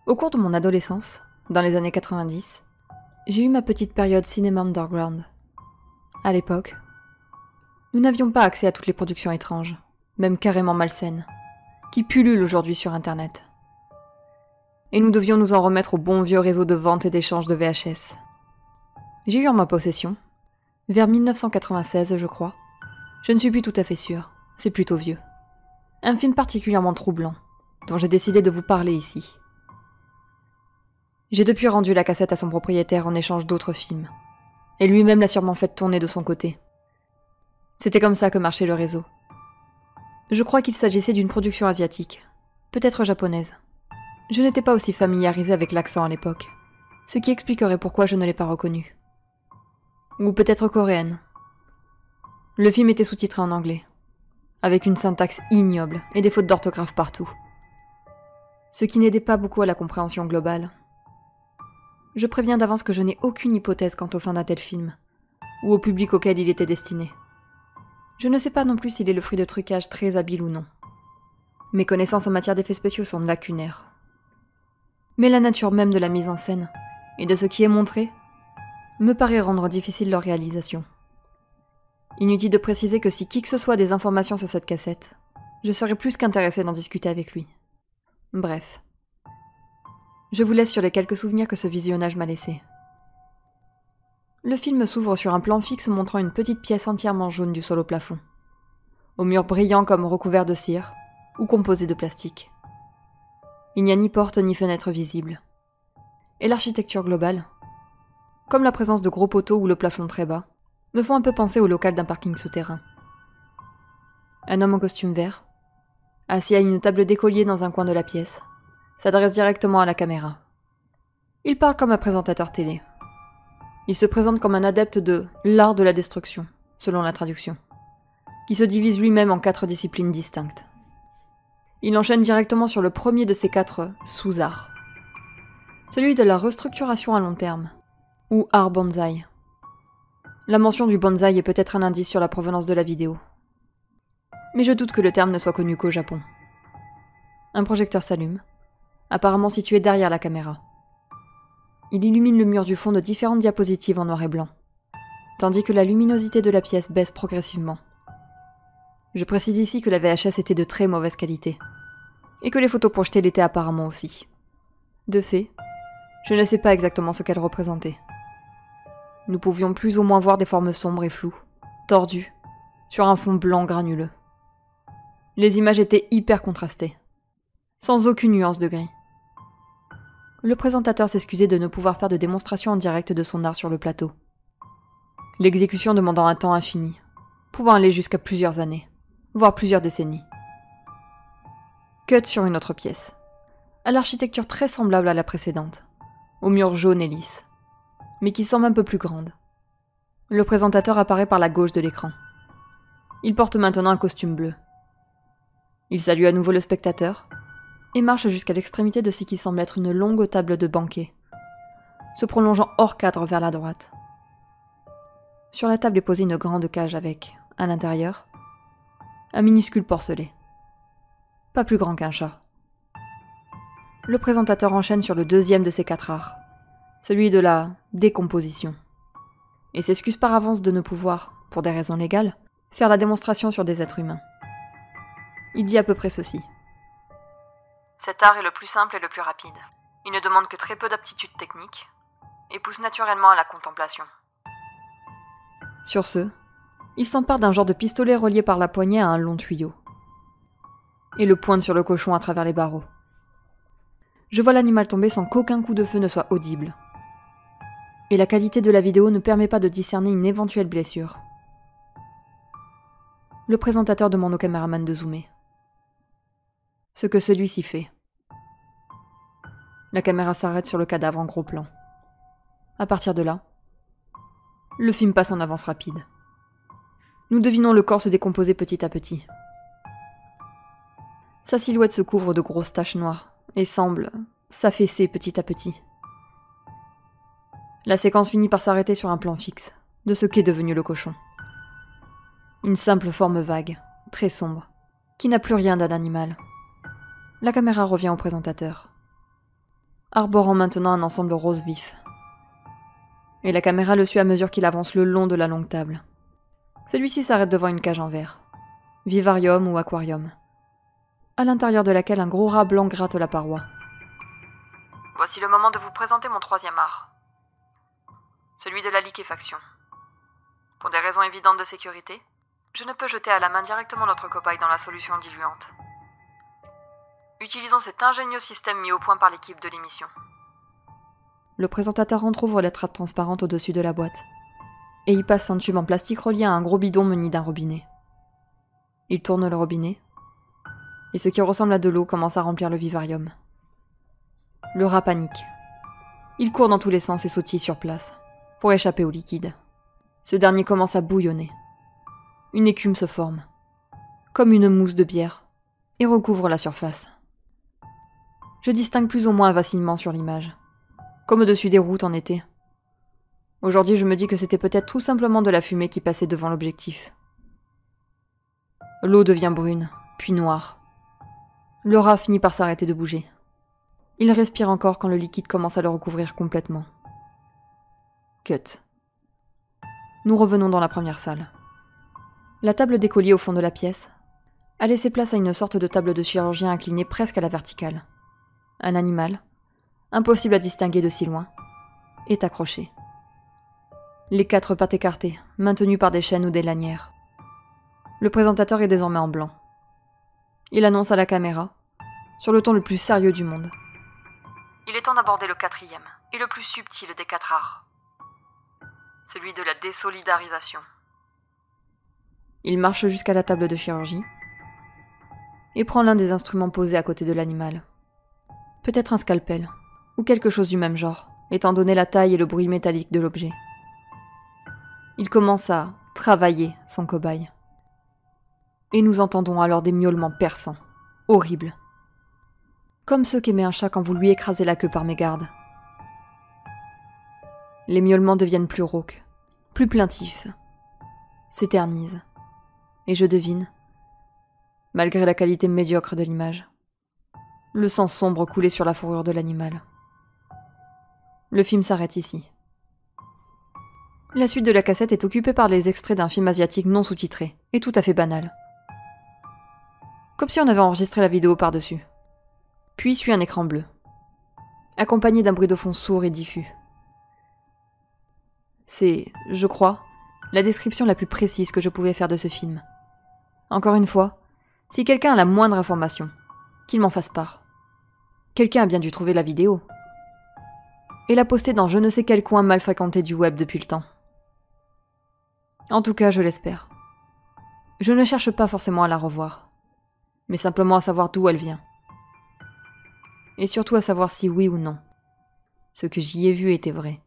Au cours de mon adolescence, dans les années 90, j'ai eu ma petite période cinéma underground. À l'époque, nous n'avions pas accès à toutes les productions étranges, même carrément malsaines, qui pullulent aujourd'hui sur Internet. Et nous devions nous en remettre au bon vieux réseau de vente et d'échange de VHS. J'ai eu en ma possession, vers 1996 je crois, je ne suis plus tout à fait sûre, c'est plutôt vieux, un film particulièrement troublant, dont j'ai décidé de vous parler ici. J'ai depuis rendu la cassette à son propriétaire en échange d'autres films, et lui-même l'a sûrement fait tourner de son côté. C'était comme ça que marchait le réseau. Je crois qu'il s'agissait d'une production asiatique, peut-être japonaise. Je n'étais pas aussi familiarisée avec l'accent à l'époque, ce qui expliquerait pourquoi je ne l'ai pas reconnu. Ou peut-être coréenne. Le film était sous-titré en anglais, avec une syntaxe ignoble et des fautes d'orthographe partout. Ce qui n'aidait pas beaucoup à la compréhension globale. Je préviens d'avance que je n'ai aucune hypothèse quant aux fins d'un tel film, ou au public auquel il était destiné. Je ne sais pas non plus s'il est le fruit de trucages très habiles ou non. Mes connaissances en matière d'effets spéciaux sont lacunaires. Mais la nature même de la mise en scène, et de ce qui est montré, me paraît rendre difficile leur réalisation. Inutile de préciser que si qui que ce soit a des informations sur cette cassette, je serais plus qu'intéressée d'en discuter avec lui. Bref. Je vous laisse sur les quelques souvenirs que ce visionnage m'a laissés. Le film s'ouvre sur un plan fixe montrant une petite pièce entièrement jaune du sol au plafond, aux murs brillants comme recouverts de cire, ou composés de plastique. Il n'y a ni porte ni fenêtre visible. Et l'architecture globale, comme la présence de gros poteaux ou le plafond très bas, me font un peu penser au local d'un parking souterrain. Un homme en costume vert, assis à une table d'écolier dans un coin de la pièce, s'adresse directement à la caméra. Il parle comme un présentateur télé. Il se présente comme un adepte de l'art de la destruction, selon la traduction, qui se divise lui-même en 4 disciplines distinctes. Il enchaîne directement sur le premier de ces 4 sous-arts, celui de la restructuration à long terme, ou art bonsaï. La mention du bonsaï est peut-être un indice sur la provenance de la vidéo. Mais je doute que le terme ne soit connu qu'au Japon. Un projecteur s'allume, apparemment situé derrière la caméra. Il illumine le mur du fond de différentes diapositives en noir et blanc, tandis que la luminosité de la pièce baisse progressivement. Je précise ici que la VHS était de très mauvaise qualité, et que les photos projetées l'étaient apparemment aussi. De fait, je ne sais pas exactement ce qu'elles représentaient. Nous pouvions plus ou moins voir des formes sombres et floues, tordues, sur un fond blanc granuleux. Les images étaient hyper contrastées, sans aucune nuance de gris. Le présentateur s'excusait de ne pouvoir faire de démonstration en direct de son art sur le plateau. L'exécution demandant un temps infini, pouvant aller jusqu'à plusieurs années, voire plusieurs décennies. Cut sur une autre pièce, à l'architecture très semblable à la précédente, aux murs jaunes et lisses, mais qui semble un peu plus grande. Le présentateur apparaît par la gauche de l'écran. Il porte maintenant un costume bleu. Il salue à nouveau le spectateur et marche jusqu'à l'extrémité de ce qui semble être une longue table de banquet, se prolongeant hors cadre vers la droite. Sur la table est posée une grande cage avec, à l'intérieur, un minuscule porcelet. Pas plus grand qu'un chat. Le présentateur enchaîne sur le deuxième de ces 4 arts, celui de la décomposition, et s'excuse par avance de ne pouvoir, pour des raisons légales, faire la démonstration sur des êtres humains. Il dit à peu près ceci. Cet art est le plus simple et le plus rapide. Il ne demande que très peu d'aptitude technique, et pousse naturellement à la contemplation. Sur ce, il s'empare d'un genre de pistolet relié par la poignée à un long tuyau, et le pointe sur le cochon à travers les barreaux. Je vois l'animal tomber sans qu'aucun coup de feu ne soit audible. Et la qualité de la vidéo ne permet pas de discerner une éventuelle blessure. Le présentateur demande au caméraman de zoomer. Ce que celui-ci fait. La caméra s'arrête sur le cadavre en gros plan. À partir de là, le film passe en avance rapide. Nous devinons le corps se décomposer petit à petit. Sa silhouette se couvre de grosses taches noires et semble s'affaisser petit à petit. La séquence finit par s'arrêter sur un plan fixe de ce qu'est devenu le cochon. Une simple forme vague, très sombre, qui n'a plus rien d'un animal. La caméra revient au présentateur. arborant maintenant un ensemble rose vif. Et la caméra le suit à mesure qu'il avance le long de la longue table. Celui-ci s'arrête devant une cage en verre, vivarium ou aquarium, à l'intérieur de laquelle un gros rat blanc gratte la paroi. Voici le moment de vous présenter mon troisième art, celui de la liquéfaction. Pour des raisons évidentes de sécurité, je ne peux jeter à la main directement notre cobaye dans la solution diluante. Utilisons cet ingénieux système mis au point par l'équipe de l'émission. Le présentateur entrouvre la trappe transparente au-dessus de la boîte, et y passe un tube en plastique relié à un gros bidon muni d'un robinet. Il tourne le robinet, et ce qui ressemble à de l'eau commence à remplir le vivarium. Le rat panique. Il court dans tous les sens et sautille sur place, pour échapper au liquide. Ce dernier commence à bouillonner. Une écume se forme, comme une mousse de bière, et recouvre la surface. Je distingue plus ou moins un vacillement sur l'image, comme au-dessus des routes en été. Aujourd'hui, je me dis que c'était peut-être tout simplement de la fumée qui passait devant l'objectif. L'eau devient brune, puis noire. Le rat finit par s'arrêter de bouger. Il respire encore quand le liquide commence à le recouvrir complètement. Cut. Nous revenons dans la première salle. La table d'écolier au fond de la pièce a laissé place à une sorte de table de chirurgien inclinée presque à la verticale. Un animal, impossible à distinguer de si loin, est accroché. Les 4 pattes écartées, maintenues par des chaînes ou des lanières. Le présentateur est désormais en blanc. Il annonce à la caméra, sur le ton le plus sérieux du monde. Il est temps d'aborder le 4e, et le plus subtil des 4 arts. Celui de la désolidarisation. Il marche jusqu'à la table de chirurgie, et prend l'un des instruments posés à côté de l'animal. Peut-être un scalpel, ou quelque chose du même genre, étant donné la taille et le bruit métallique de l'objet. Il commence à travailler son cobaye. Et nous entendons alors des miaulements perçants, horribles. Comme ceux qu'émet un chat quand vous lui écrasez la queue par mégarde. Les miaulements deviennent plus rauques, plus plaintifs, s'éternisent. Et je devine, malgré la qualité médiocre de l'image, le sang sombre coulait sur la fourrure de l'animal. Le film s'arrête ici. La suite de la cassette est occupée par les extraits d'un film asiatique non sous-titré, et tout à fait banal. Comme si on avait enregistré la vidéo par-dessus. Puis suit un écran bleu, accompagné d'un bruit de fond sourd et diffus. C'est, je crois, la description la plus précise que je pouvais faire de ce film. Encore une fois, si quelqu'un a la moindre information, qu'il m'en fasse part. Quelqu'un a bien dû trouver la vidéo. Et la poster dans je ne sais quel coin mal fréquenté du web depuis le temps. En tout cas, je l'espère. Je ne cherche pas forcément à la revoir, mais simplement à savoir d'où elle vient. Et surtout à savoir si oui ou non, ce que j'y ai vu était vrai.